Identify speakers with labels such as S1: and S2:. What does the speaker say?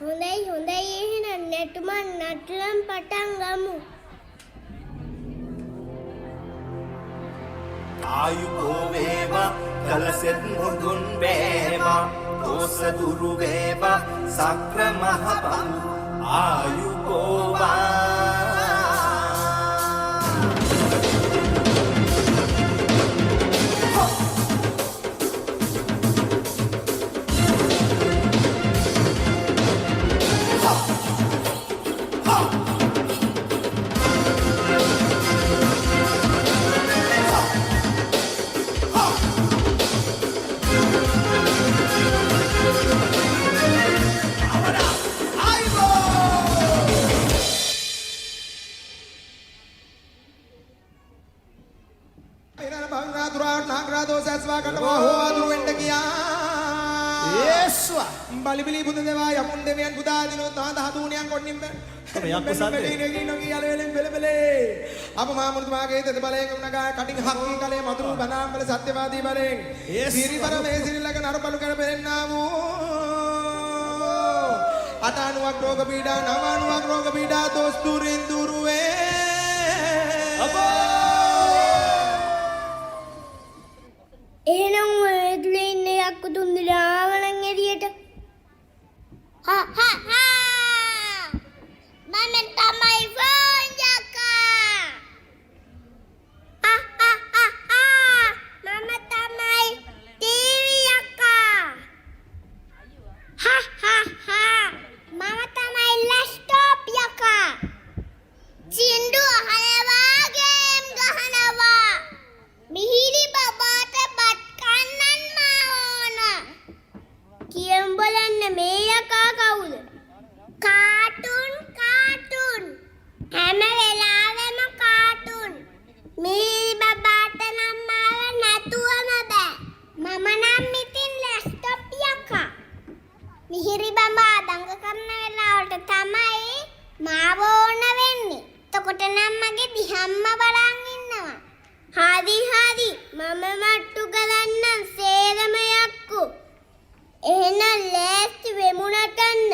S1: හොඳයි එහෙනම් නැටුමන් නටලම් පටන් ගමු.
S2: ආයුබෝ වේවා කලසෙත් මුදුන් වේවා දෝස දුරු වේවා සක්‍ර මහ බඳු ආයුබෝවා
S3: බලිබිලි බුදු දෙවා යමුන් දෙවියන් පුදා දිනෝ තා දහතුණියන් කොණ්ණින් බෑ යක්කු සද්දේ නගී යලෙලෙන් බෙලබෙලේ අප මාමුතුමාගේ දෙද බලයෙන් නගා කටින් හක්කී කලේ මතුරු බනාම් බල සත්‍යවාදී බලයෙන් සිරිපර මේ සිරිලක නරපලු කර පෙරෙන්නා වූ අටානුවක් රෝග පීඩා නවානුවක් රෝග පීඩා දොස් දුරින් දුරුවේ අපෝ
S1: එහෙනම් ඔය ඇතුලේ ඉන්න යක්කු තුන්දෙනාම නම් එළියට මම තමයි ෆෝන් යකා. මම තමයි ටීවී යකා. මම තමයි ලැප්ටොප් යකා. සින්දු අහනවා ගේම් ගහනවා. මිහිරි බබාට බත් කන්නන් මා ඕන. කියම් බලන්න මේ යකා කවුද? කාටුන් හැම වෙලාවෙම කාටුන්. මිහිරි බබාට නම් මාව නැතුවම බෑ. මම නම් ඉතින් ලැප්ටොප් යකා. මිහිරි බබා දඟ කරන වෙලාවට තමයි මාව ඕන වෙන්නේ. එතකොට නම් මගේ දිහම්ම බලන් ඉන්නවා. හරි මම මට්ටු කරන්නම් සේරම යක්කු. එහෙනම් ලෑස්ති වෙමු නටන්න.